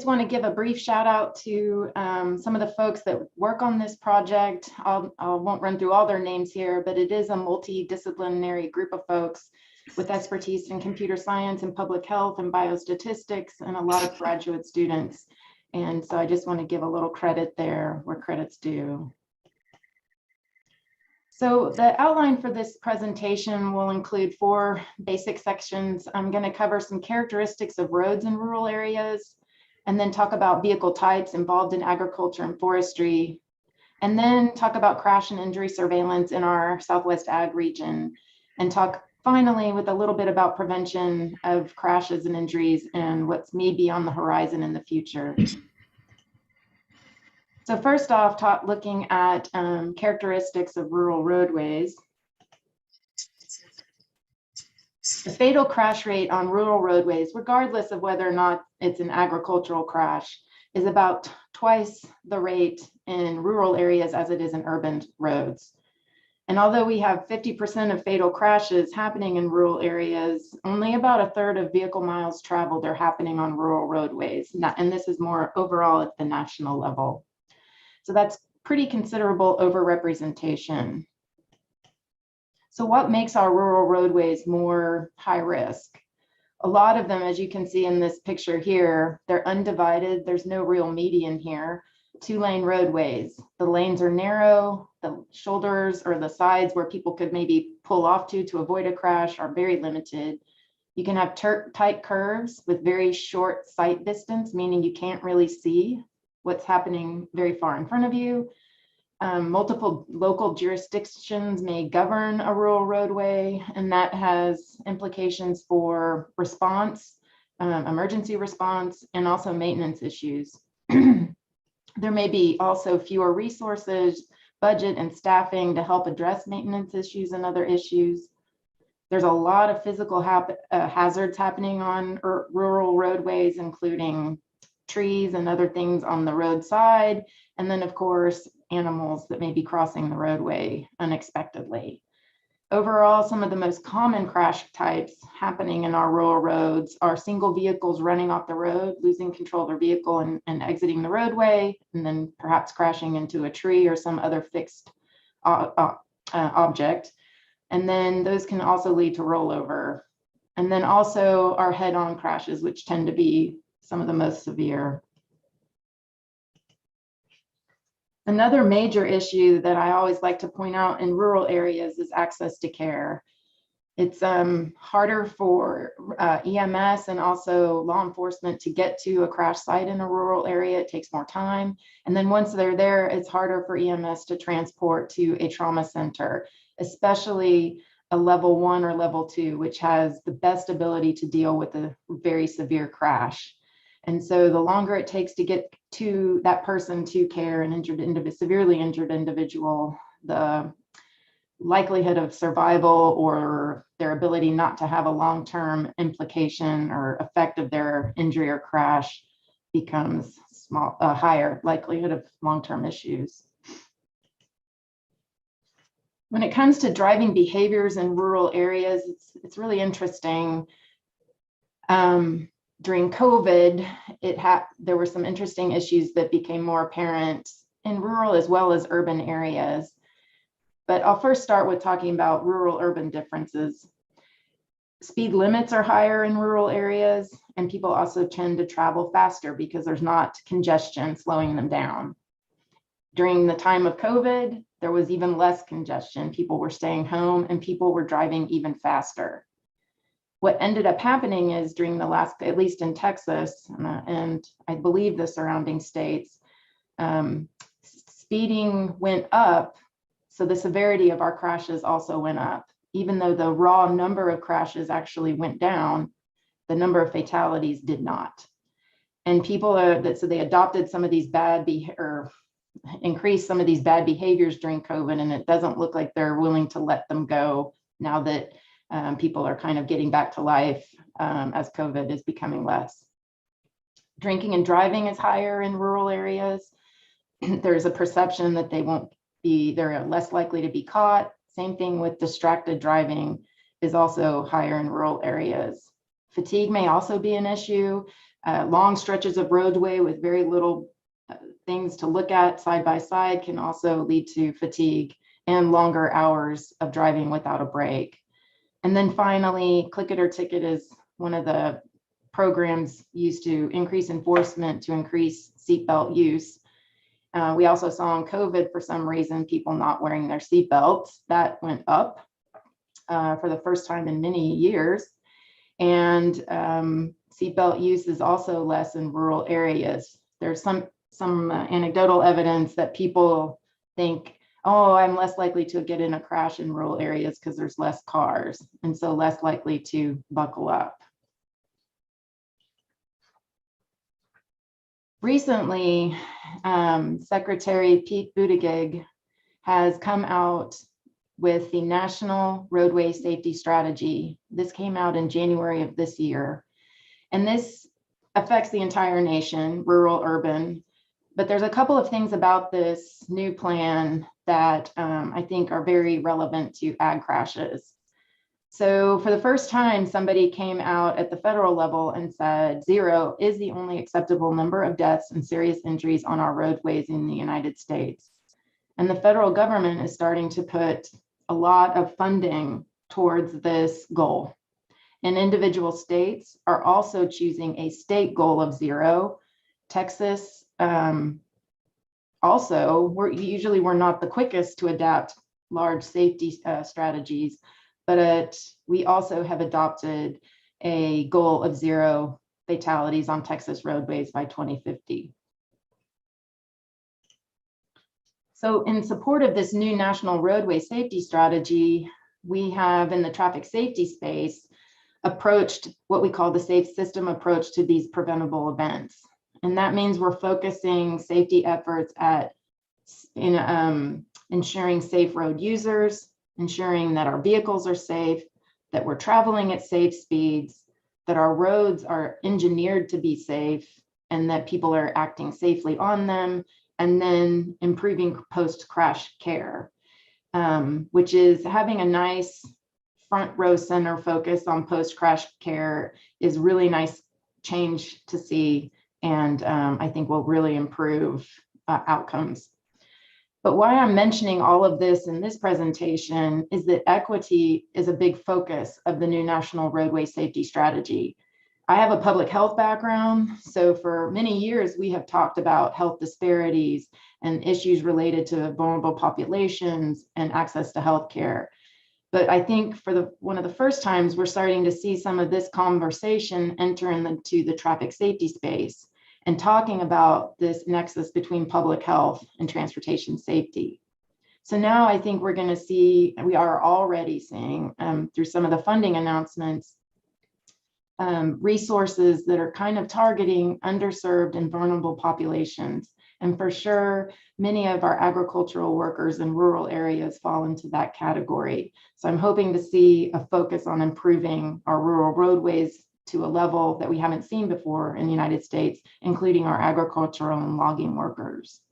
just want to give a brief shout out to some of the folks that work on this project. I won't run through all their names here, but it is a multidisciplinary group of folks with expertise in computer science and public health and biostatistics, and a lot of graduate students. And so I just want to give a little credit there where credit's due. So the outline for this presentation will include 4 basic sections. I'm going to cover some characteristics of roads in rural areas, and then talk about vehicle types involved in agriculture and forestry, and then talk about crash and injury surveillance in our Southwest Ag region, and talk finally with a little bit about prevention of crashes and injuries and what's maybe on the horizon in the future. So first off, looking at characteristics of rural roadways. The fatal crash rate on rural roadways, regardless of whether or not it's an agricultural crash, is about twice the rate in rural areas as it is in urban roads. And although we have 50% of fatal crashes happening in rural areas, only about a third of vehicle miles traveled are happening on rural roadways. And this is more overall at the national level. So that's pretty considerable overrepresentation. So what makes our rural roadways more high risk? A lot of them, as you can see in this picture here, they're undivided. There's no real median here. 2-lane roadways. The lanes are narrow. The shoulders or the sides where people could maybe pull off to avoid a crash are very limited. You can have tight curves with very short sight distance, meaning you can't really see what's happening very far in front of you. Multiple local jurisdictions may govern a rural roadway, and that has implications for response, emergency response, and also maintenance issues. There may be also fewer resources, budget, and staffing to help address maintenance issues and other issues. There's a lot of physical hazards happening on rural roadways, including trees and other things on the roadside, and then of course animals that may be crossing the roadway unexpectedly. Overall, some of the most common crash types happening in our rural roads are single vehicles running off the road, losing control of their vehicle and exiting the roadway, and then perhaps crashing into a tree or some other fixed object. And then those can also lead to rollover. And then also our head-on crashes, which tend to be some of the most severe. Another major issue that I always like to point out in rural areas is access to care. It's harder for EMS and also law enforcement to get to a crash site in a rural area. It takes more time. And then once they're there, it's harder for EMS to transport to a trauma center, especially a level 1 or level 2, which has the best ability to deal with a very severe crash. And so the longer it takes to get to that person to care, an severely injured individual, the likelihood of survival or their ability not to have a long-term implication or effect of their injury or crash becomes higher likelihood of long-term issues. When it comes to driving behaviors in rural areas, it's really interesting. During COVID, there were some interesting issues that became more apparent in rural as well as urban areas. But I'll first start with talking about rural-urban differences. Speed limits are higher in rural areas, and people also tend to travel faster because there's not congestion slowing them down. During the time of COVID, there was even less congestion. People were staying home and people were driving even faster. What ended up happening is during the last, at least in Texas, and I believe the surrounding states, speeding went up, so the severity of our crashes also went up. Even though the raw number of crashes actually went down, the number of fatalities did not. And so they adopted some of these increased some of these bad behaviors during COVID, and it doesn't look like they're willing to let them go now that people are kind of getting back to life as COVID is becoming less. Drinking and driving is higher in rural areas. There's a perception that they're less likely to be caught. Same thing with distracted driving is also higher in rural areas. Fatigue may also be an issue. Long stretches of roadway with very little things to look at side by side can also lead to fatigue and longer hours of driving without a break. And then finally, Click It or Ticket is one of the programs used to increase enforcement to increase seatbelt use. We also saw in COVID, for some reason, people not wearing their seatbelts. That went up for the first time in many years. And seatbelt use is also less in rural areas. There's some anecdotal evidence that people think, oh, I'm less likely to get in a crash in rural areas because there's less cars, and so less likely to buckle up. Recently, Secretary Pete Buttigieg has come out with the National Roadway Safety Strategy. This came out in January of this year, and this affects the entire nation, rural, urban. But there's a couple of things about this new plan that I think are very relevant to ag crashes. So for the first time, somebody came out at the federal level and said 0 is the only acceptable number of deaths and serious injuries on our roadways in the United States. And the federal government is starting to put a lot of funding towards this goal. And individual states are also choosing a state goal of 0. Texas also, we're not the quickest to adapt large safety strategies, but we also have adopted a goal of 0 fatalities on Texas roadways by 2050. So in support of this new national roadway safety strategy, we have in the traffic safety space approached what we call the safe system approach to these preventable events. And that means we're focusing safety efforts at ensuring safe road users, ensuring that our vehicles are safe, that we're traveling at safe speeds, that our roads are engineered to be safe, and that people are acting safely on them, and then improving post-crash care, which is having a nice front row center focus on post-crash care is really nice change to see, and I think will really improve outcomes. But why I'm mentioning all of this in this presentation is that equity is a big focus of the new National Roadway Safety Strategy. I have a public health background, so for many years we have talked about health disparities and issues related to vulnerable populations and access to healthcare. But I think for one of the first times we're starting to see some of this conversation enter into the traffic safety space and talking about this nexus between public health and transportation safety. So now I think we're going to see, and we are already seeing through some of the funding announcements, resources that are kind of targeting underserved and vulnerable populations. And for sure, many of our agricultural workers in rural areas fall into that category. So I'm hoping to see a focus on improving our rural roadways to a level that we haven't seen before in the United States, including our agricultural and logging workers.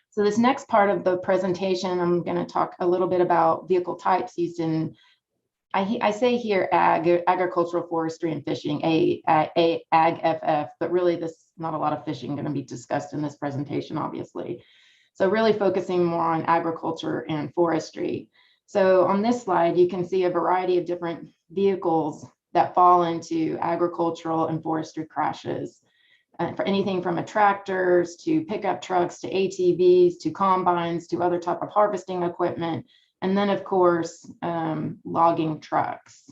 So this next part of the presentation, I'm going to talk a little bit about vehicle types used in, I say here agricultural, forestry, and fishing, AgFF, but really this not a lot of fishing going to be discussed in this presentation, obviously. So really focusing more on agriculture and forestry. So on this slide, you can see a variety of different vehicles that fall into agricultural and forestry crashes. For anything from tractors to pickup trucks to ATVs to combines to other type of harvesting equipment, and then of course logging trucks.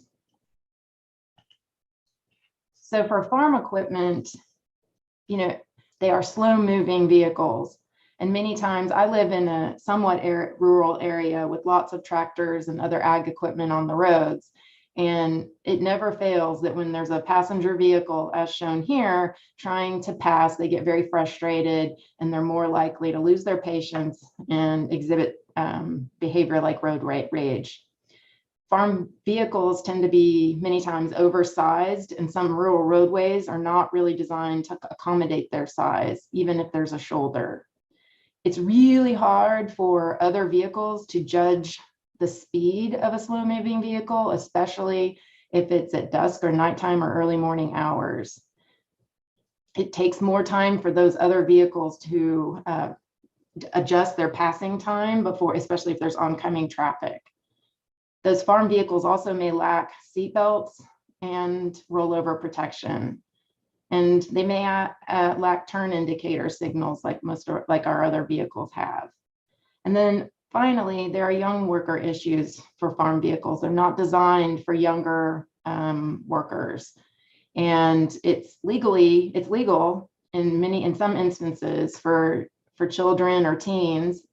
So for farm equipment, you know, they are slow moving vehicles. And many times I live in a somewhat rural area with lots of tractors and other ag equipment on the roads. And it never fails that when there's a passenger vehicle, as shown here, trying to pass, they get very frustrated and they're more likely to lose their patience and exhibit behavior like road rage. Farm vehicles tend to be many times oversized, and some rural roadways are not really designed to accommodate their size, even if there's a shoulder. It's really hard for other vehicles to judge the speed of a slow moving vehicle, especially if it's at dusk or nighttime or early morning hours. It takes more time for those other vehicles to adjust their passing time before, especially if there's oncoming traffic. Those farm vehicles also may lack seat belts and rollover protection. And they may lack turn indicator signals like our other vehicles have. And then finally, there are young worker issues for farm vehicles. They're not designed for younger workers. And it's legal in some instances for children or teens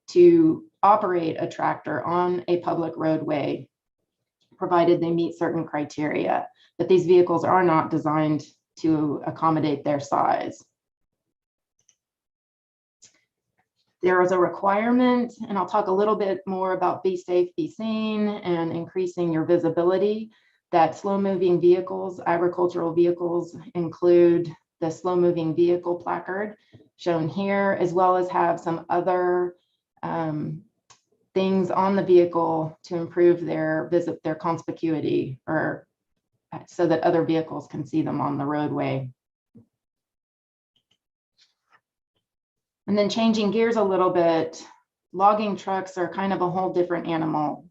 to operate a tractor on a public roadway, provided they meet certain criteria. But these vehicles are not designed to accommodate their size. There is a requirement, and I'll talk a little bit more about Be Safe, Be Seen and increasing your visibility, that slow-moving vehicles, agricultural vehicles, include the slow-moving vehicle placard shown here, as well as have some other things on the vehicle to improve their conspicuity, or so that other vehicles can see them on the roadway. And then changing gears a little bit, logging trucks are kind of a whole different animal.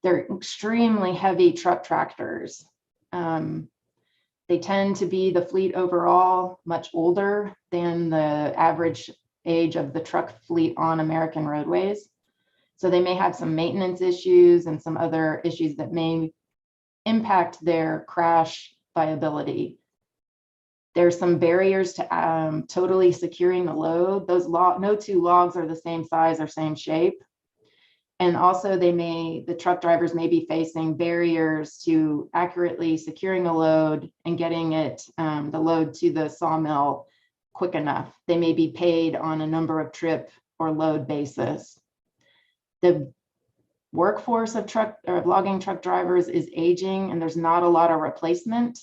They're extremely heavy truck tractors. They tend to be, the fleet overall, much older than the average age of the truck fleet on American roadways. So they may have some maintenance issues and some other issues that may impact their crash viability. There's some barriers to totally securing the load. No two logs are the same size or same shape. And also the truck drivers may be facing barriers to accurately securing a load and getting the load to the sawmill quick enough. They may be paid on a number of trip or load basis. The workforce of logging truck drivers is aging, and there's not a lot of replacement.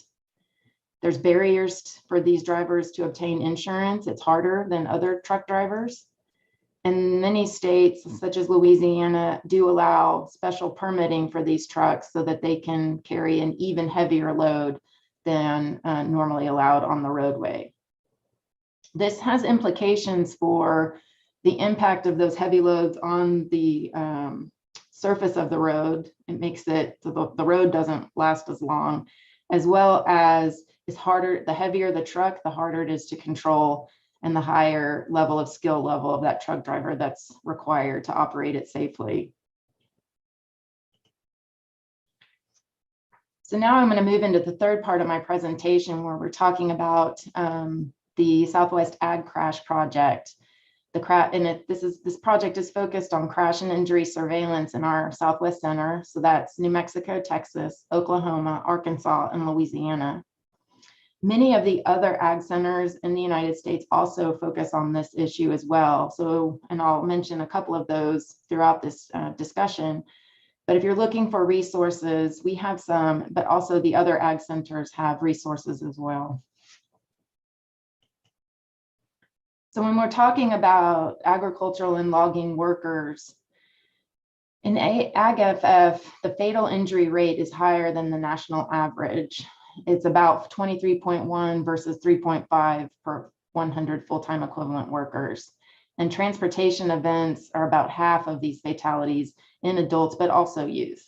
There's barriers for these drivers to obtain insurance. It's harder than other truck drivers. And many states, such as Louisiana, do allow special permitting for these trucks so that they can carry an even heavier load than normally allowed on the roadway. This has implications for the impact of those heavy loads on the surface of the road. It makes it so the road doesn't last as long, as well as it's harder. The heavier the truck, the harder it is to control, and the higher level of skill level of that truck driver that's required to operate it safely. So now I'm going to move into the third part of my presentation, where we're talking about the Southwest Ag Crash Project. This project is focused on crash and injury surveillance in our Southwest Center. So that's New Mexico, Texas, Oklahoma, Arkansas, and Louisiana. Many of the other ag centers in the United States also focus on this issue as well. So, and I'll mention a couple of those throughout this discussion. But if you're looking for resources, we have some, but also the other ag centers have resources as well. So when we're talking about agricultural and logging workers, in AgFF, the fatal injury rate is higher than the national average. It's about 23.1 versus 3.5 per 100 full-time equivalent workers. And transportation events are about half of these fatalities in adults, but also youth.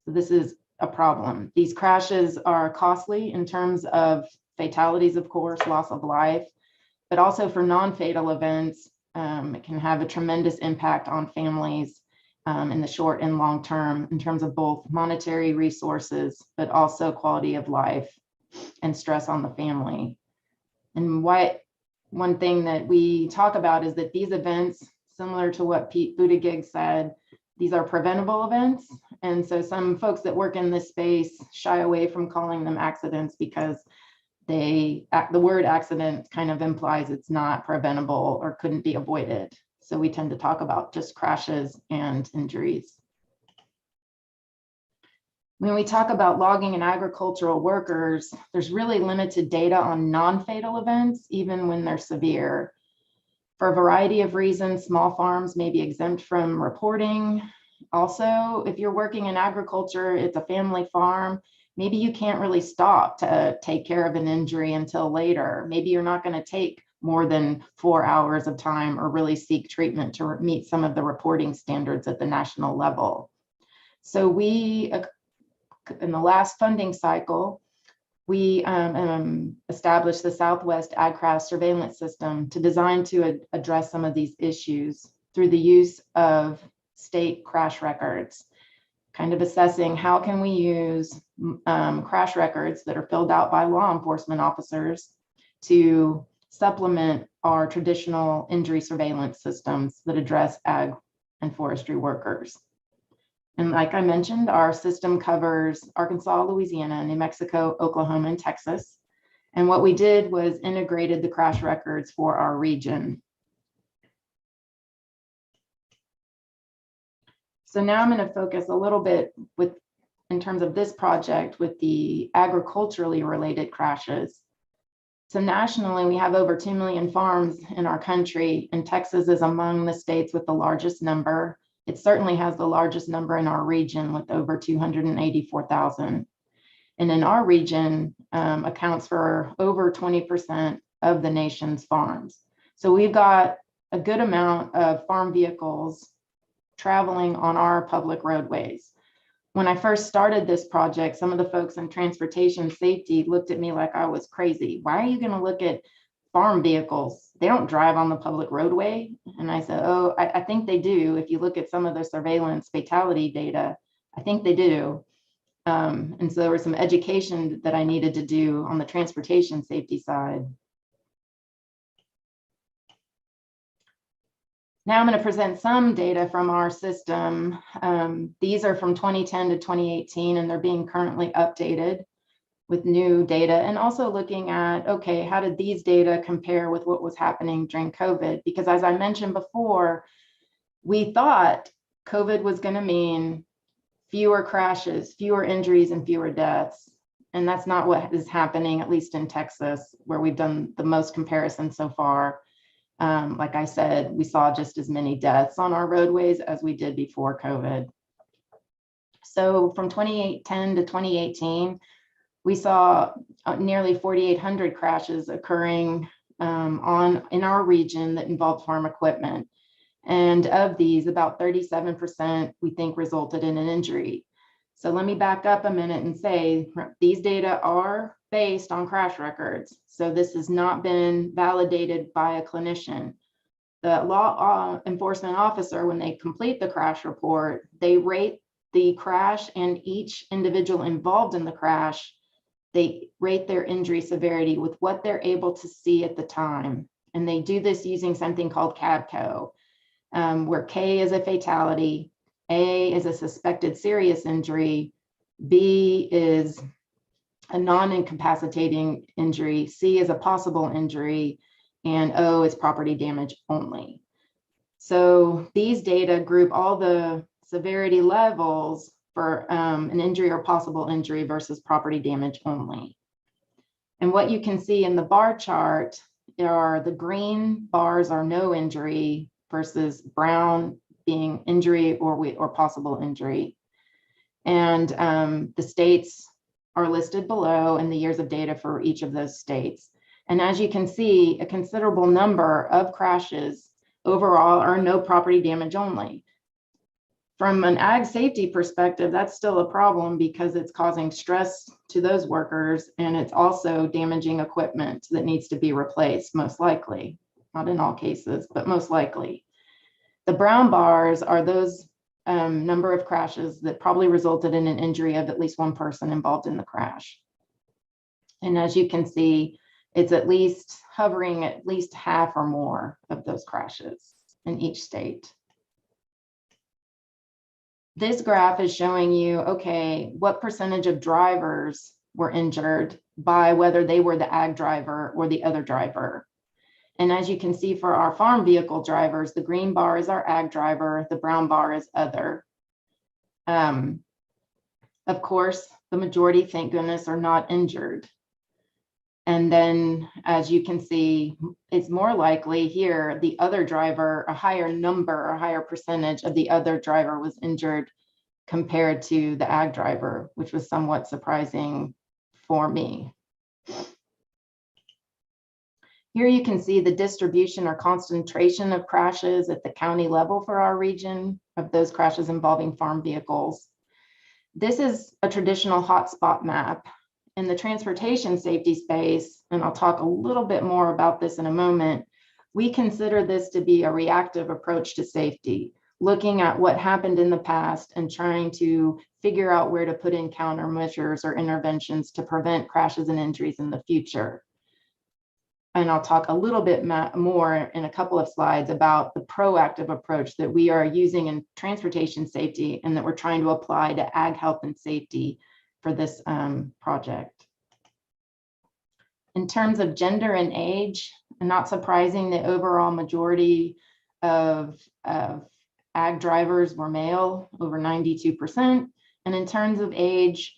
So this is a problem. These crashes are costly in terms of fatalities, of course, loss of life, but also for non-fatal events, it can have a tremendous impact on families in the short and long term in terms of both monetary resources, but also quality of life and stress on the family. And one thing that we talk about is that these events, similar to what Pete Buttigieg said, these are preventable events. And so some folks that work in this space shy away from calling them accidents because the word accident kind of implies it's not preventable or couldn't be avoided. So we tend to talk about just crashes and injuries. When we talk about logging and agricultural workers, there's really limited data on non-fatal events, even when they're severe. For a variety of reasons, small farms may be exempt from reporting, Also, if you're working in agriculture, it's a family farm, maybe you can't really stop to take care of an injury until later. Maybe you're not going to take more than 4 hours of time or really seek treatment to meet some of the reporting standards at the national level. So we, in the last funding cycle, we established the Southwest Ag Crash Surveillance System to design to address some of these issues through the use of state crash records, kind of assessing how can we use crash records that are filled out by law enforcement officers to supplement our traditional injury surveillance systems that address ag and forestry workers. And like I mentioned, our system covers Arkansas, Louisiana, New Mexico, Oklahoma, and Texas. And what we did was integrated the crash records for our region. So now I'm going to focus a little bit in terms of this project with the agriculturally related crashes. So nationally, we have over 2 million farms in our country, and Texas is among the states with the largest number. It certainly has the largest number in our region with over 284,000. And in our region, accounts for over 20% of the nation's farms. So we've got a good amount of farm vehicles traveling on our public roadways. When I first started this project, some of the folks in transportation safety looked at me like I was crazy. Why are you going to look at farm vehicles? They don't drive on the public roadway. And I said, oh, I think they do. If you look at some of the surveillance fatality data, I think they do. And so there was some education that I needed to do on the transportation safety side. Now I'm going to present some data from our system. These are from 2010 to 2018, and they're being currently updated with new data, and also looking at, okay, how did these data compare with what was happening during COVID? Because as I mentioned before, we thought COVID was going to mean fewer crashes, fewer injuries, and fewer deaths. And that's not what is happening, at least in Texas, where we've done the most comparisons so far. Like I said, we saw just as many deaths on our roadways as we did before COVID. So from 2010 to 2018, we saw nearly 4,800 crashes occurring in our region that involved farm equipment. And of these, about 37% we think resulted in an injury. So let me back up a minute and say these data are based on crash records. So this has not been validated by a clinician. The law enforcement officer, when they complete the crash report, they rate the crash and each individual involved in the crash. They rate their injury severity with what they're able to see at the time. And they do this using something called CADCO, where K is a fatality, A is a suspected serious injury, B is a non-incapacitating injury, C is a possible injury, and O is property damage only. So these data group all the severity levels for an injury or possible injury versus property damage only. And what you can see in the bar chart are the green bars are no injury versus brown being injury or possible injury. And the states are listed below and the years of data for each of those states. And as you can see, a considerable number of crashes overall are no property damage only. From an ag safety perspective, that's still a problem because it's causing stress to those workers, and it's also damaging equipment that needs to be replaced, most likely. Not in all cases, but most likely. The brown bars are those number of crashes that probably resulted in an injury of at least one person involved in the crash. And as you can see, it's at least hovering at least half or more of those crashes in each state. This graph is showing you, okay, what percentage of drivers were injured by whether they were the ag driver or the other driver. And as you can see for our farm vehicle drivers, the green bar is our ag driver, the brown bar is other. Of course, the majority, thank goodness, are not injured. And then, as you can see, it's more likely here, the other driver, a higher number, a higher percentage of the other driver was injured compared to the ag driver, which was somewhat surprising for me. Here you can see the distribution or concentration of crashes at the county level for our region, of those crashes involving farm vehicles. This is a traditional hotspot map. In the transportation safety space, and I'll talk a little bit more about this in a moment, we consider this to be a reactive approach to safety, looking at what happened in the past and trying to figure out where to put in countermeasures or interventions to prevent crashes and injuries in the future. And I'll talk a little bit more in a couple of slides about the proactive approach that we are using in transportation safety and that we're trying to apply to ag health and safety for this project. In terms of gender and age, and not surprising, the overall majority of ag drivers were male, over 92%. And in terms of age,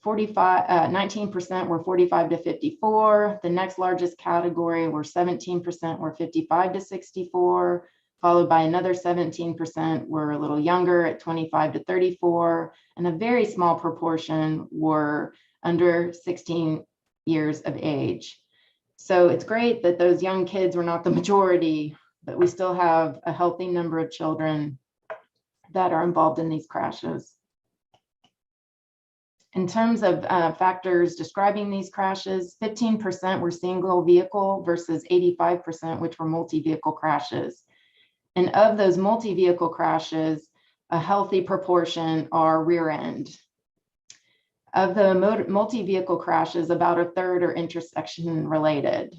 19% were 45 to 54. The next largest category were 17% were 55 to 64, followed by another 17% were a little younger at 25 to 34, and a very small proportion were under 16 years of age. So it's great that those young kids were not the majority, but we still have a healthy number of children that are involved in these crashes. In terms of factors describing these crashes, 15% were single vehicle versus 85%, which were multi-vehicle crashes. And of those multi-vehicle crashes, a healthy proportion are rear end. Of the multi-vehicle crashes, about a third are intersection related.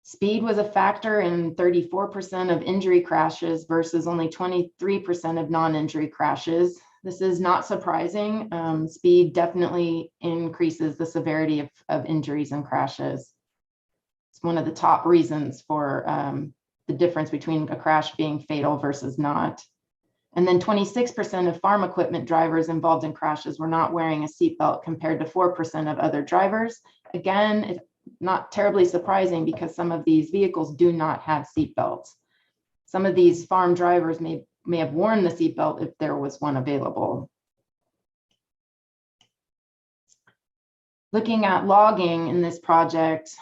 Speed was a factor in 34% of injury crashes versus only 23% of non-injury crashes. This is not surprising. Speed definitely increases the severity of injuries and crashes. It's one of the top reasons for the difference between a crash being fatal versus not. And then 26% of farm equipment drivers involved in crashes were not wearing a seatbelt compared to 4% of other drivers. Again, it's not terribly surprising because some of these vehicles do not have seatbelts. Some of these farm drivers may have worn the seatbelt if there was one available. Looking at logging in this project,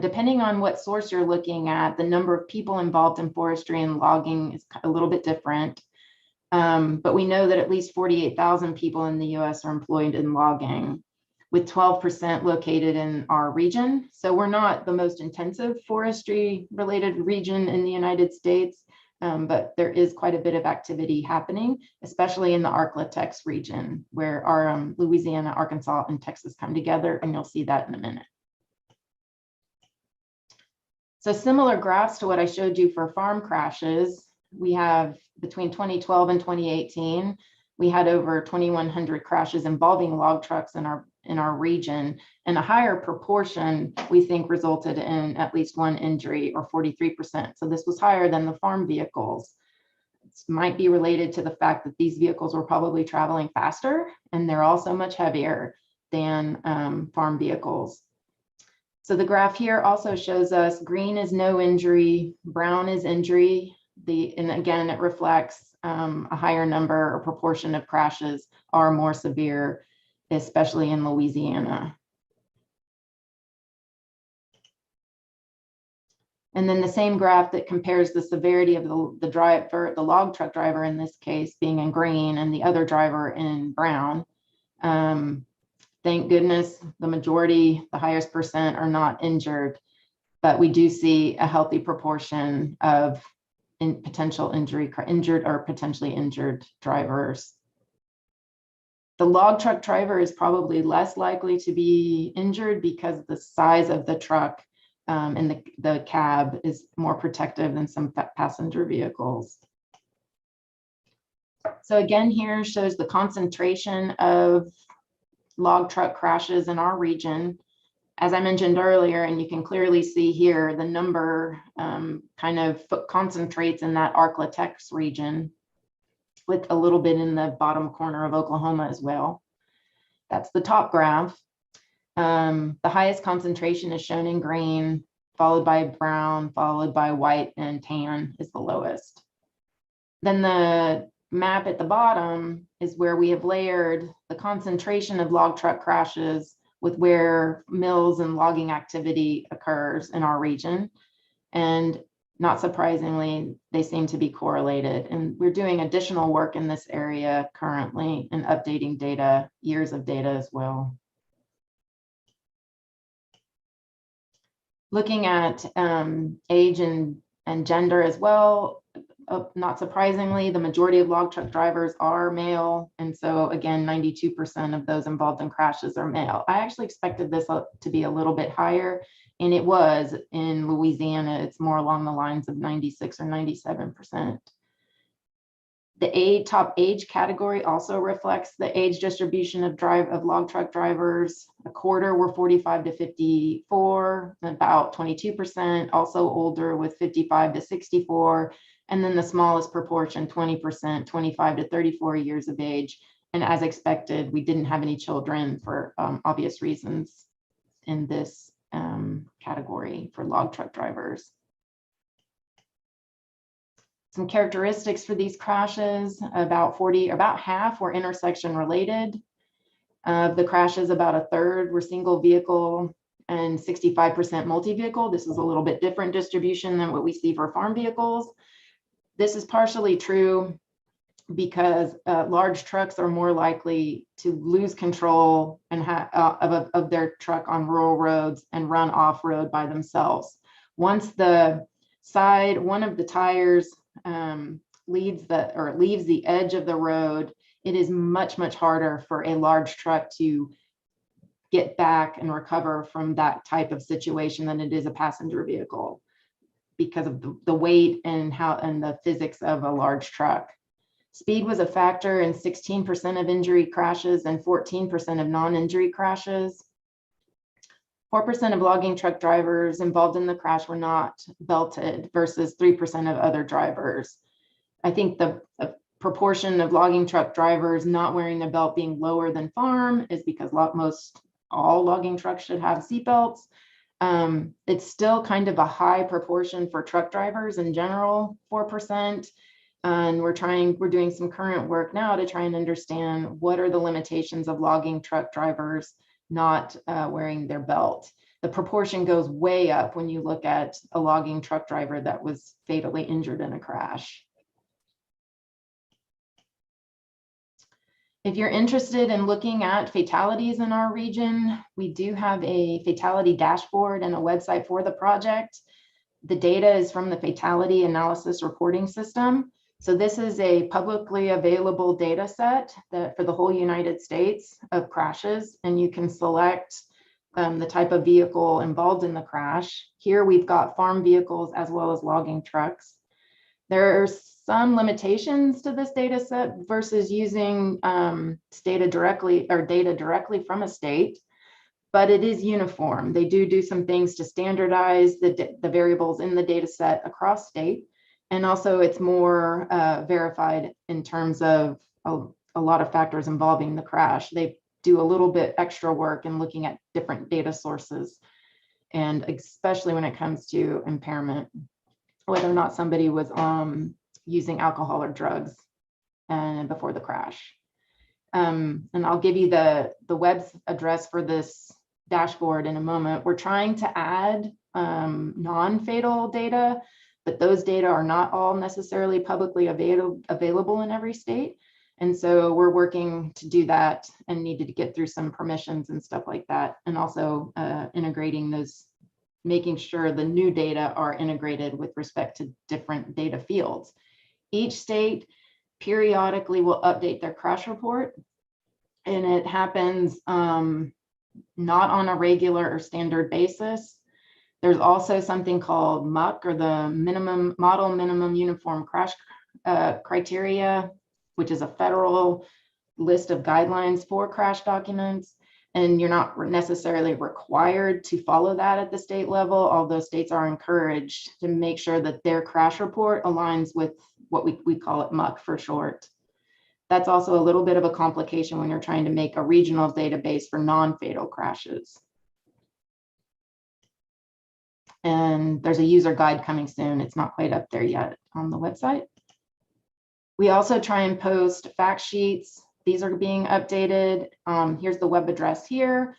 depending on what source you're looking at, the number of people involved in forestry and logging is a little bit different. But we know that at least 48,000 people in the US are employed in logging, with 12% located in our region. So we're not the most intensive forestry related region in the United States, but there is quite a bit of activity happening, especially in the Ark-La-Tex region, where our Louisiana, Arkansas, and Texas come together, and you'll see that in a minute. So similar graphs to what I showed you for farm crashes, we have between 2012 and 2018, we had over 2,100 crashes involving log trucks in our region, and a higher proportion we think resulted in at least one injury, or 43%. So this was higher than the farm vehicles. This might be related to the fact that these vehicles were probably traveling faster, and they're also much heavier than farm vehicles. So the graph here also shows us green is no injury, brown is injury. And again, it reflects a higher number or proportion of crashes are more severe, especially in Louisiana. And then the same graph that compares the severity of the log truck driver in this case being in green and the other driver in brown. Thank goodness the majority, the highest percent, are not injured, but we do see a healthy proportion of potential injured or potentially injured drivers. The log truck driver is probably less likely to be injured because the size of the truck and the cab is more protective than some passenger vehicles. So again, here shows the concentration of log truck crashes in our region. As I mentioned earlier, and you can clearly see here, the number kind of concentrates in that Ark-La-Tex region, with a little bit in the bottom corner of Oklahoma as well. That's the top graph. The highest concentration is shown in green, followed by brown, followed by white, and tan is the lowest. Then the map at the bottom is where we have layered the concentration of log truck crashes with where mills and logging activity occurs in our region. And not surprisingly, they seem to be correlated. And we're doing additional work in this area currently and updating data, years of data as well. Looking at age and gender as well, not surprisingly, the majority of log truck drivers are male. And so again, 92% of those involved in crashes are male. I actually expected this to be a little bit higher, and it was in Louisiana. It's more along the lines of 96 or 97%. The top age category also reflects the age distribution of log truck drivers. A quarter were 45 to 54, about 22%, also older with 55 to 64. And then the smallest proportion, 20%, 25 to 34 years of age. And as expected, we didn't have any children for obvious reasons in this category for log truck drivers. Some characteristics for these crashes, about half were intersection related. Of the crashes, about a third were single vehicle and 65% multi-vehicle. This is a little bit different distribution than what we see for farm vehicles. This is partially true because large trucks are more likely to lose control and of their truck on rural roads and run off-road by themselves. Once one of the tires leaves the edge of the road, it is much, much harder for a large truck to get back and recover from that type of situation than it is a passenger vehicle because of the weight and the physics of a large truck. Speed was a factor in 16% of injury crashes and 14% of non-injury crashes. 4% of logging truck drivers involved in the crash were not belted versus 3% of other drivers. I think the proportion of logging truck drivers not wearing a belt being lower than farm is because all logging trucks should have seatbelts. It's still kind of a high proportion for truck drivers in general, 4%. And we're doing some current work now to try and understand what are the limitations of logging truck drivers not wearing their belt. The proportion goes way up when you look at a logging truck driver that was fatally injured in a crash. If you're interested in looking at fatalities in our region, we do have a fatality dashboard and a website for the project. The data is from the Fatality Analysis Reporting System. So this is a publicly available data set for the whole United States of crashes, and you can select the type of vehicle involved in the crash. Here we've got farm vehicles as well as logging trucks. There are some limitations to this data set versus using data directly from a state, but it is uniform. They do some things to standardize the variables in the data set across state. And also it's more verified in terms of a lot of factors involving the crash. They do a little bit extra work in looking at different data sources, and especially when it comes to impairment, whether or not somebody was using alcohol or drugs before the crash. And I'll give you the web address for this dashboard in a moment. We're trying to add non-fatal data, but those data are not all necessarily publicly available in every state. And so we're working to do that and needed to get through some permissions and stuff like that. And also integrating those, making sure the new data are integrated with respect to different data fields. Each state periodically will update their crash report, and it happens not on a regular or standard basis. There's also something called MUC, or the Model Minimum Uniform Crash Criteria, which is a federal list of guidelines for crash documents. And you're not necessarily required to follow that at the state level, although states are encouraged to make sure that their crash report aligns with what we call it MUC for short. That's also a little bit of a complication when you're trying to make a regional database for non-fatal crashes. And there's a user guide coming soon. It's not quite up there yet on the website. We also try and post fact sheets. These are being updated. Here's the web address here.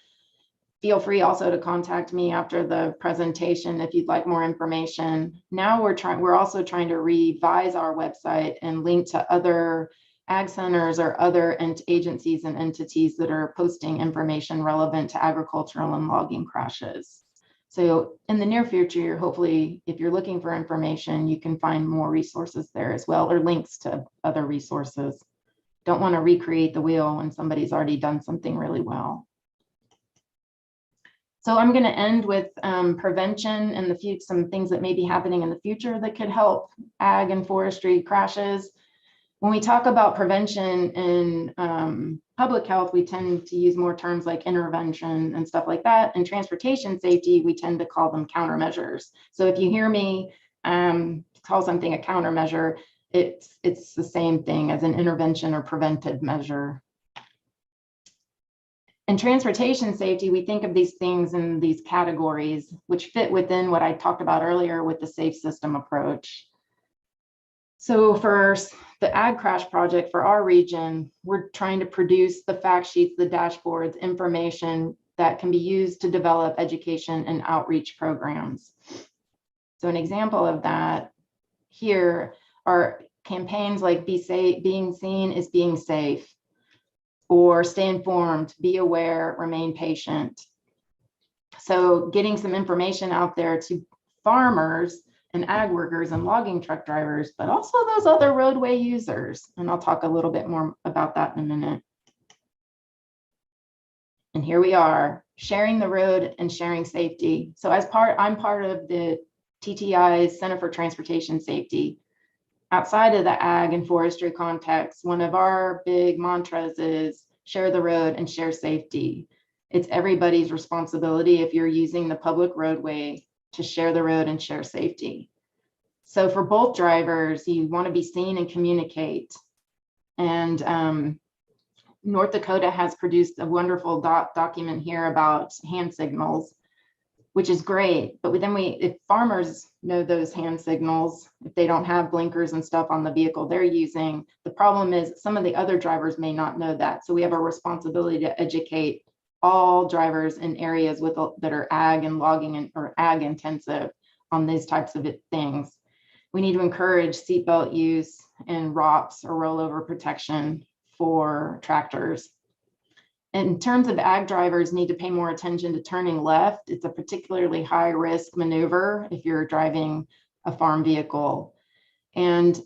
Feel free also to contact me after the presentation if you'd like more information. Now we're also trying to revise our website and link to other ag centers or other agencies and entities that are posting information relevant to agricultural and logging crashes. So in the near future, hopefully, if you're looking for information, you can find more resources there as well, or links to other resources. Don't want to recreate the wheel when somebody's already done something really well. So I'm going to end with prevention and some things that may be happening in the future that could help ag and forestry crashes. When we talk about prevention in public health, we tend to use more terms like intervention and stuff like that. In transportation safety, we tend to call them countermeasures. So if you hear me call something a countermeasure, it's the same thing as an intervention or preventive measure. In transportation safety, we think of these things in these categories, which fit within what I talked about earlier with the safe system approach. So for the Ag Crash Project for our region, we're trying to produce the fact sheets, the dashboards, information that can be used to develop education and outreach programs. So an example of that here are campaigns like being seen is being safe, or stay informed, be aware, remain patient. So getting some information out there to farmers and ag workers and logging truck drivers, but also those other roadway users. And I'll talk a little bit more about that in a minute. And here we are, sharing the road and sharing safety. So I'm part of the TTI's Center for Transportation Safety. Outside of the ag and forestry context, one of our big mantras is share the road and share safety. It's everybody's responsibility if you're using the public roadway to share the road and share safety. So for both drivers, you want to be seen and communicate. And North Dakota has produced a wonderful document here about hand signals, which is great. But then if farmers know those hand signals, if they don't have blinkers and stuff on the vehicle they're using, the problem is some of the other drivers may not know that. So we have a responsibility to educate all drivers in areas that are ag and logging or ag intensive on these types of things. We need to encourage seatbelt use and ROPS or rollover protection for tractors. In terms of ag drivers need to pay more attention to turning left. It's a particularly high risk maneuver if you're driving a farm vehicle. And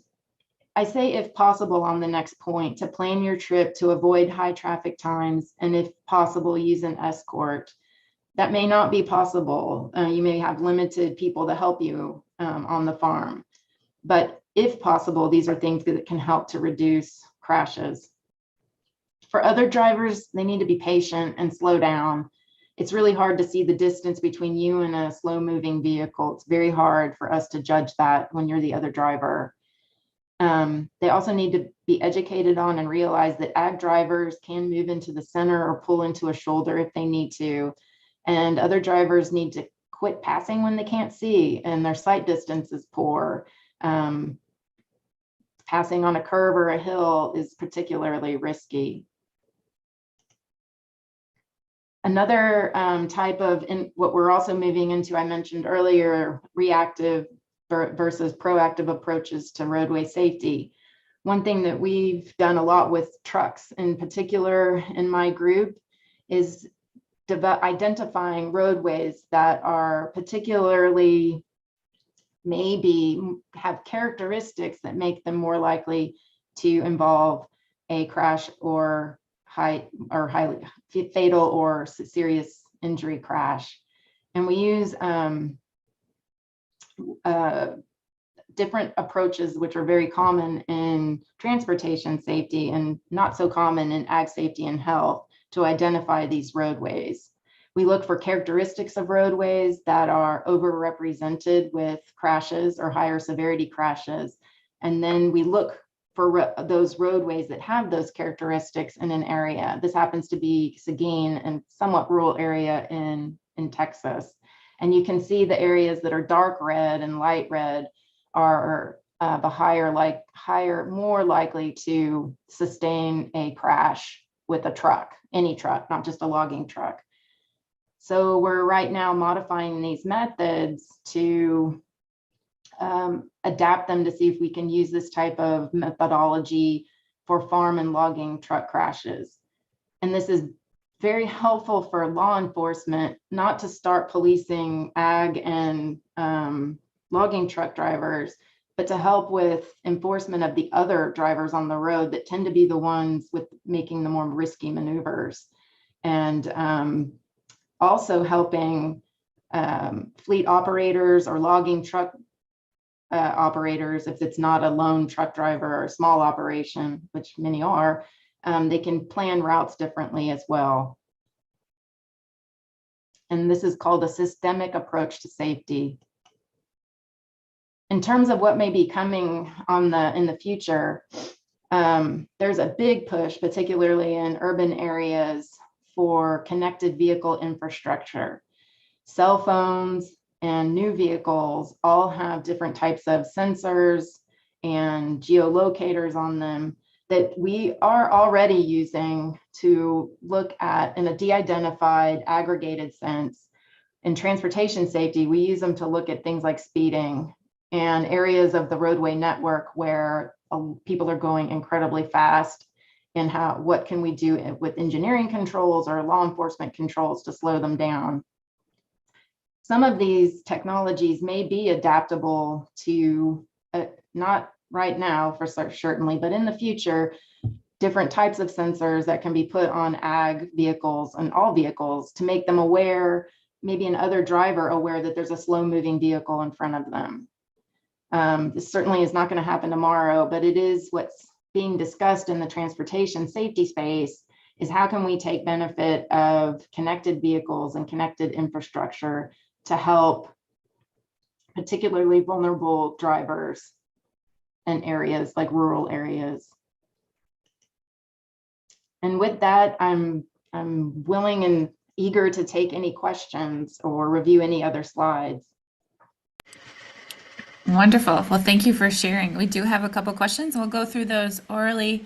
I say, if possible, on the next point, to plan your trip to avoid high traffic times, and if possible, use an escort. That may not be possible. You may have limited people to help you on the farm. But if possible, these are things that can help to reduce crashes. For other drivers, they need to be patient and slow down. It's really hard to see the distance between you and a slow moving vehicle. It's very hard for us to judge that when you're the other driver. They also need to be educated on and realize that ag drivers can move into the center or pull into a shoulder if they need to. And other drivers need to quit passing when they can't see and their sight distance is poor. Passing on a curve or a hill is particularly risky. Another type of what we're also moving into, I mentioned earlier, reactive versus proactive approaches to roadway safety. One thing that we've done a lot with trucks in particular in my group is identifying roadways that are particularly maybe have characteristics that make them more likely to involve a crash or highly fatal or serious injury crash. And we use different approaches, which are very common in transportation safety and not so common in ag safety and health, to identify these roadways. We look for characteristics of roadways that are overrepresented with crashes or higher severity crashes. And then we look for those roadways that have those characteristics in an area. This happens to be Seguin and somewhat rural area in Texas. And you can see the areas that are dark red and light red are the higher, more likely to sustain a crash with a truck, any truck, not just a logging truck. So we're right now modifying these methods to adapt them to see if we can use this type of methodology for farm and logging truck crashes. And this is very helpful for law enforcement, not to start policing ag and logging truck drivers, but to help with enforcement of the other drivers on the road that tend to be the ones with making the more risky maneuvers. And also helping fleet operators or logging truck operators, if it's not a lone truck driver or a small operation, which many are, they can plan routes differently as well. And this is called a systemic approach to safety. In terms of what may be coming in the future, there's a big push, particularly in urban areas, for connected vehicle infrastructure. Cell phones and new vehicles all have different types of sensors and geolocators on them that we are already using to look at in a de-identified, aggregated sense. In transportation safety, we use them to look at things like speeding and areas of the roadway network where people are going incredibly fast, and what can we do with engineering controls or law enforcement controls to slow them down. Some of these technologies may be adaptable to, not right now for certainly, but in the future, different types of sensors that can be put on ag vehicles and all vehicles to make them aware, maybe another driver aware that there's a slow moving vehicle in front of them. This certainly is not going to happen tomorrow, but it is what's being discussed in the transportation safety space, is how can we take benefit of connected vehicles and connected infrastructure to help particularly vulnerable drivers in areas like rural areas. And with that, I'm willing and eager to take any questions or review any other slides. Wonderful. Well, thank you for sharing. We do have a couple questions. We'll go through those orally.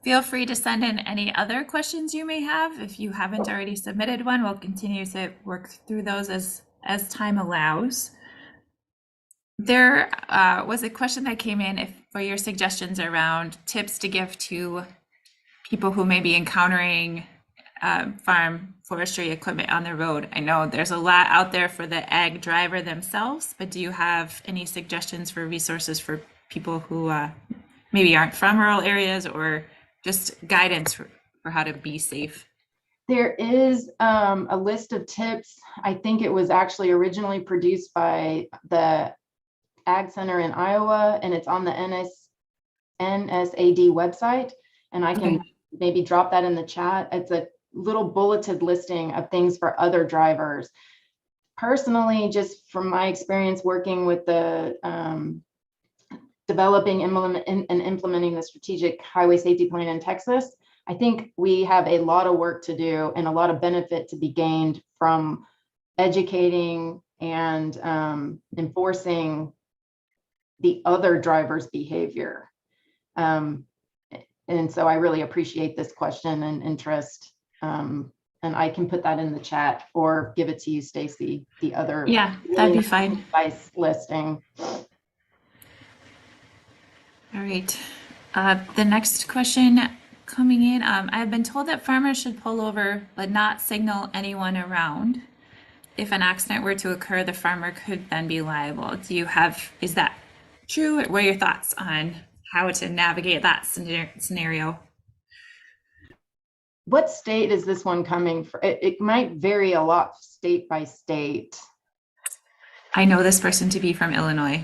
Feel free to send in any other questions you may have. If you haven't already submitted one, we'll continue to work through those as time allows. There was a question that came in for your suggestions around tips to give to people who may be encountering farm forestry equipment on the road. I know there's a lot out there for the ag driver themselves, but do you have any suggestions for resources for people who maybe aren't from rural areas, or just guidance for how to be safe? There is a list of tips. I think it was actually originally produced by the Ag Center in Iowa, and it's on the NSAD website. And I can maybe drop that in the chat. It's a little bulleted listing of things for other drivers. Personally, just from my experience working with the developing and implementing the strategic highway safety plan in Texas, I think we have a lot of work to do and a lot of benefit to be gained from educating and enforcing the other driver's behavior. And so I really appreciate this question and interest. And I can put that in the chat or give it to you, Stacy, the other. Yeah, that'd be fine. Advice listing. All right. The next question coming in, I've been told that farmers should pull over but not signal anyone around. If an accident were to occur, the farmer could then be liable. Is that true? What are your thoughts on how to navigate that scenario? What state is this one coming from? It might vary a lot state by state. I know this person to be from Illinois.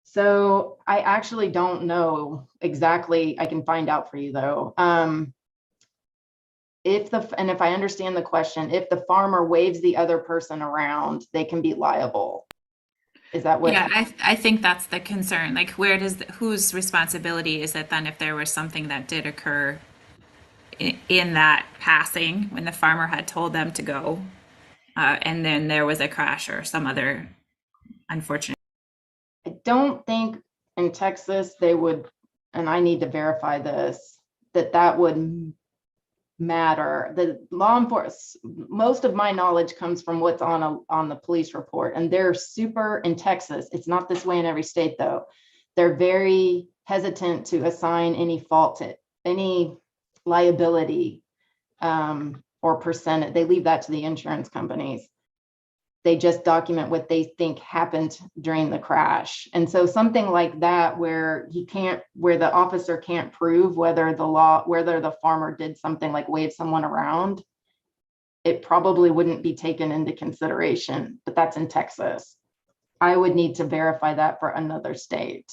So I actually don't know exactly. I can find out for you though. If I understand the question, if the farmer waves the other person around, they can be liable. Is that what? Yeah, I think that's the concern. Like, whose responsibility is it then if there was something that did occur in that passing when the farmer had told them to go? and then there was a crash or some other unfortunate. I don't think in Texas they would, and I need to verify this, that would matter. The law enforcement, most of my knowledge comes from what's on the police report, and they're super in Texas. It's not this way in every state though. They're very hesitant to assign any fault to any liability or percentage. They leave that to the insurance companies. They just document what they think happened during the crash. And so something like that, where the officer can't prove whether the farmer did something like wave someone around, it probably wouldn't be taken into consideration, but that's in Texas. I would need to verify that for another state.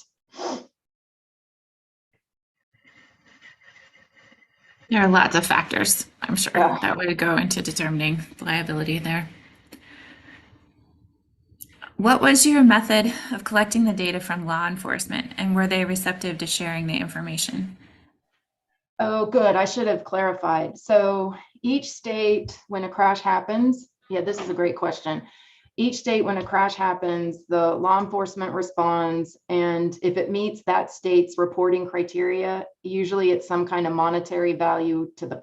There are lots of factors, I'm sure, Yeah. that would go into determining liability there. What was your method of collecting the data from law enforcement, and were they receptive to sharing the information? Oh, good. I should have clarified. So each state, when a crash happens, this is a great question. Each state, when a crash happens, the law enforcement responds, and if it meets that state's reporting criteria, usually it's some kind of monetary value to the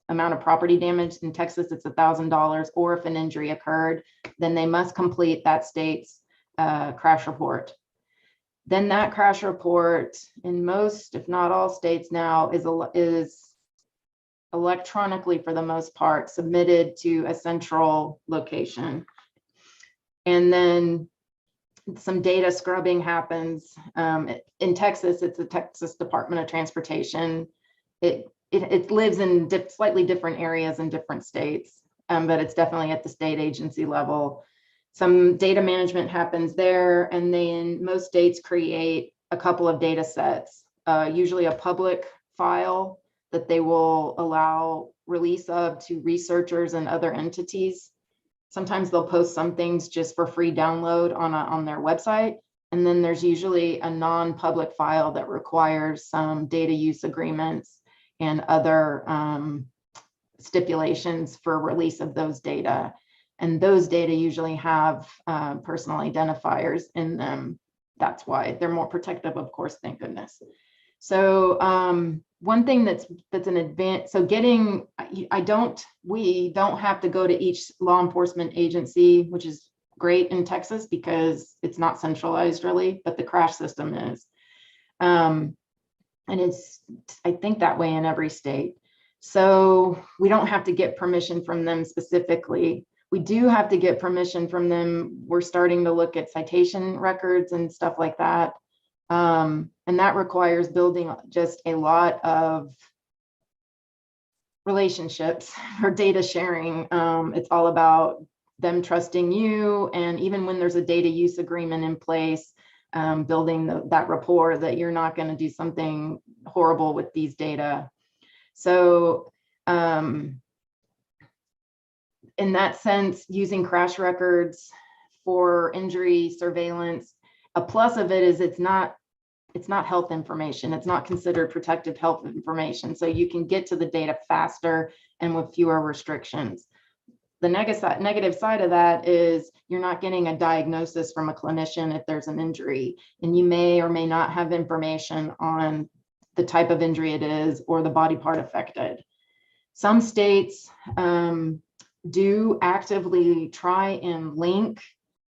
amount of property damage. In Texas, it's $1,000, or if an injury occurred, then they must complete that state's crash report. Then that crash report, in most, if not all states now, is electronically, for the most part, submitted to a central location. And then some data scrubbing happens. In Texas, it's the Texas Department of Transportation. It lives in slightly different areas in different states, but it's definitely at the state agency level. Some data management happens there, and then most states create a couple of data sets, usually a public file that they will allow release of to researchers and other entities. Sometimes they'll post some things just for free download on their website. And then there's usually a non-public file that requires some data use agreements and other stipulations for release of those data. And those data usually have personal identifiers in them. That's why they're more protective, of course, thank goodness. So one thing that's an advance, so we don't have to go to each law enforcement agency, which is great in Texas because it's not centralized really, but the crash system is. And it's, I think, that way in every state. So we don't have to get permission from them specifically. We do have to get permission from them. We're starting to look at citation records and stuff like that. And that requires building just a lot of relationships for data sharing. It's all about them trusting you. And even when there's a data use agreement in place, building that rapport that you're not going to do something horrible with these data. So in that sense, using crash records for injury surveillance, a plus of it is it's not health information. It's not considered protective health information. So you can get to the data faster and with fewer restrictions. The negative side of that is you're not getting a diagnosis from a clinician if there's an injury, and you may or may not have information on the type of injury it is or the body part affected. Some states do actively try and link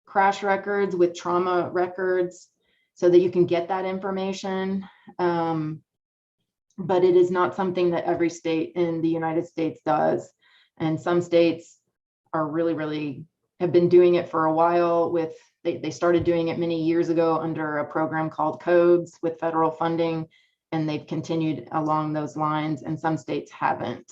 crash records with trauma records so that you can get that information. But it is not something that every state in the United States does. And some states are really have been doing it for a while. They started doing it many years ago under a program called CODES with federal funding, and they've continued along those lines, and some states haven't.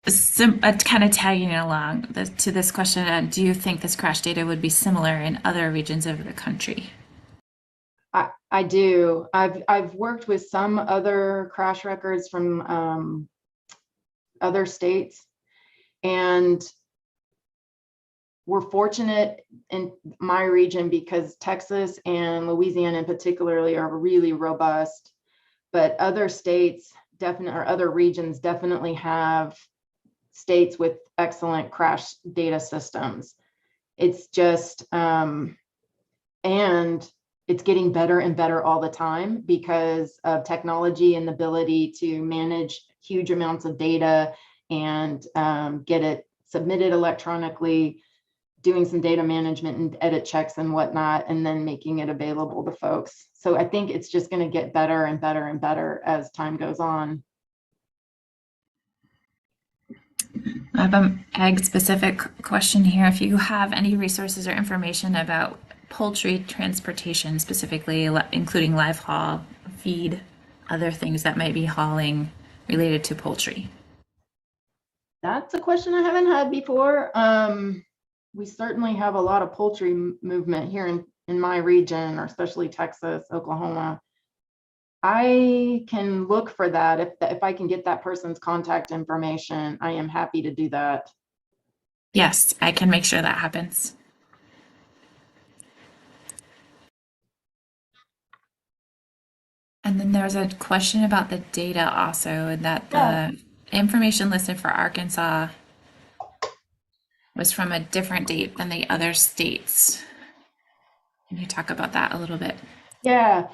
So, kind of tagging along to this question, do you think this crash data would be similar in other regions of the country? I do. I've worked with some other crash records from other states, and we're fortunate in my region because Texas and Louisiana in particularly are really robust, but other states or other regions definitely have states with excellent crash data systems. It's just, and it's getting better and better all the time because of technology and the ability to manage huge amounts of data and get it submitted electronically, doing some data management and edit checks and whatnot, and then making it available to folks. So I think it's just going to get better and better and better as time goes on. I have an ag-specific question here. If you have any resources or information about poultry transportation, specifically including live haul, feed, other things that might be hauling related to poultry. That's a question I haven't had before. We certainly have a lot of poultry movement here in my region, or especially Texas, Oklahoma. I can look for that. If I can get that person's contact information, I am happy to do that. Yes, I can make sure that happens. And then there's a question about the data also, and that the information listed for Arkansas was from a different date than the other states. Can you talk about that a little bit? Yeah,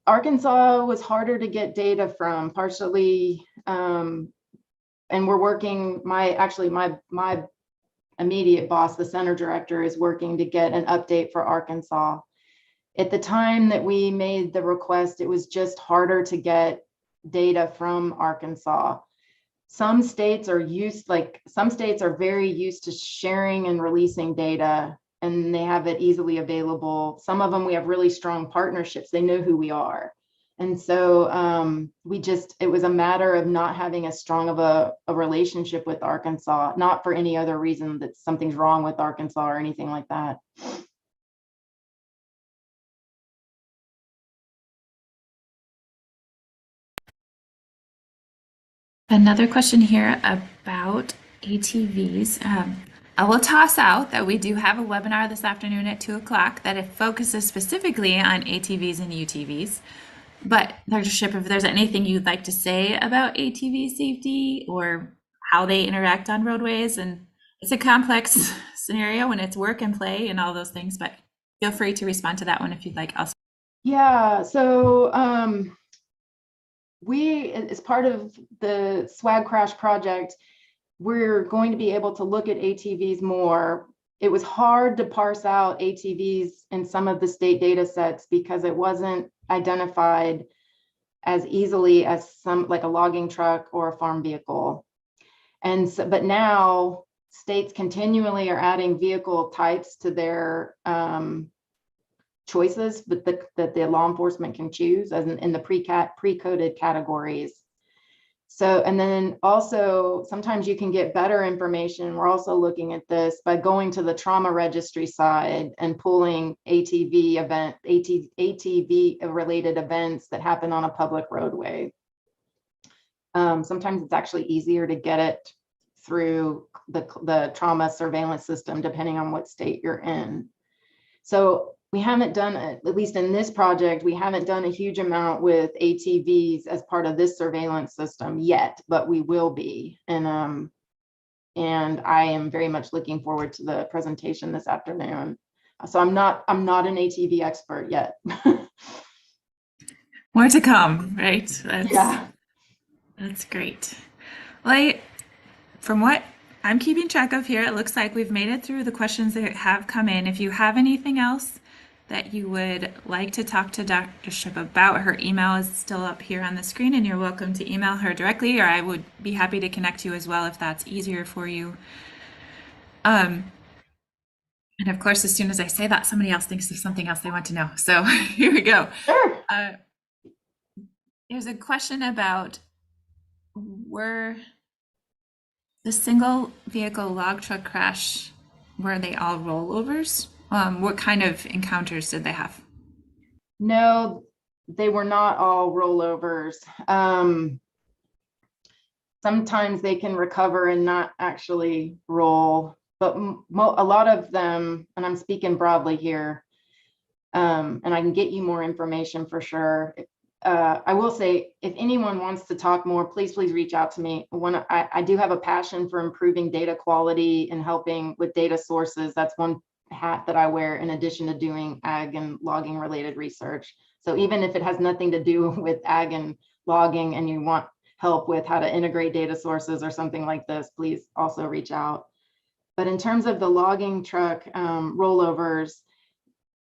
Arkansas was harder to get data from, partially, and we're working, my immediate boss, the center director, is working to get an update for Arkansas. At the time that we made the request, it was just harder to get data from Arkansas. Some states are very used to sharing and releasing data, and they have it easily available. Some of them, we have really strong partnerships. They know who we are. And so it was a matter of not having as strong of a relationship with Arkansas, not for any other reason that something's wrong with Arkansas or anything like that. Another question here about ATVs. I will toss out that we do have a webinar this afternoon at 2 o'clock that it focuses specifically on ATVs and UTVs. But Dr. Shipp, if there's anything you'd like to say about ATV safety or how they interact on roadways, and it's a complex scenario when it's work and play and all those things, but feel free to respond to that one if you'd like also. Yeah, so we, as part of the Swag Crash project, we're going to be able to look at ATVs more. It was hard to parse out ATVs in some of the state data sets because it wasn't identified as easily as like a logging truck or a farm vehicle. And so, but now states continually are adding vehicle types to their choices that the law enforcement can choose as in the pre-coded categories. So, and then also sometimes you can get better information. We're also looking at this by going to the trauma registry side and pulling ATV related events that happen on a public roadway. Sometimes it's actually easier to get it through the trauma surveillance system, depending on what state you're in. So we haven't done, at least in this project, we haven't done a huge amount with ATVs as part of this surveillance system yet, but we will be. And I am very much looking forward to the presentation this afternoon. So I'm not an ATV expert yet. More to come, right? Yeah. That's great. Well, from what I'm keeping track of here, it looks like we've made it through the questions that have come in. If you have anything else that you would like to talk to Dr. Shipp about, her email is still up here on the screen, and you're welcome to email her directly, or I would be happy to connect you as well if that's easier for you. And of course, as soon as I say that, somebody else thinks of something else they want to know. So here we go. Sure. There's a question about, were the single vehicle log truck crash, were they all rollovers? What kind of encounters did they have? No, they were not all rollovers. Sometimes they can recover and not actually roll, but a lot of them, and I'm speaking broadly here, and I can get you more information for sure. I will say, if anyone wants to talk more, please reach out to me. I do have a passion for improving data quality and helping with data sources. That's one hat that I wear in addition to doing ag and logging related research. So even if it has nothing to do with ag and logging and you want help with how to integrate data sources or something like this, please also reach out. But in terms of the logging truck rollovers,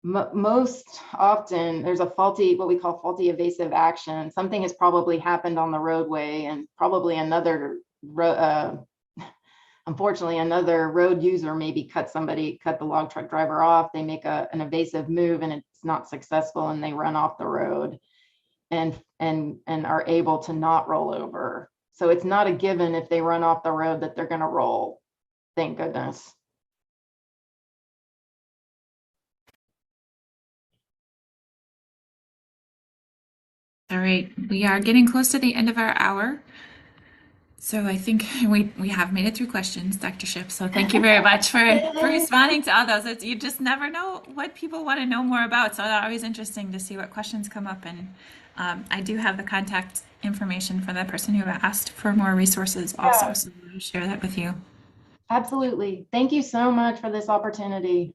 most often there's a faulty, what we call faulty evasive action. Something has probably happened on the roadway, and probably unfortunately, another road user maybe cut the log truck driver off. They make an evasive move and it's not successful, and they run off the road and are able to not roll over. So it's not a given if they run off the road that they're going to roll. Thank goodness. All right, we are getting close to the end of our hour. So I think we have made it through questions, Dr. Ship. So thank you very much for responding to all those. You just never know what people want to know more about. So it's always interesting to see what questions come up. And I do have the contact information for the person who asked for more resources also. Yeah. So I'll share that with you. Absolutely. Thank you so much for this opportunity.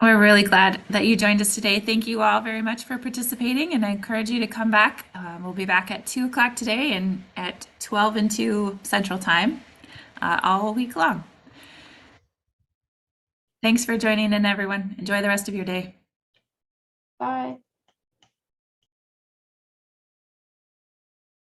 We're really glad that you joined us today. Thank you all very much for participating, and I encourage you to come back. We'll be back at 2 o'clock today and at 12 and 2 Central Time all week long. Thanks for joining in, everyone. Enjoy the rest of your day. Bye.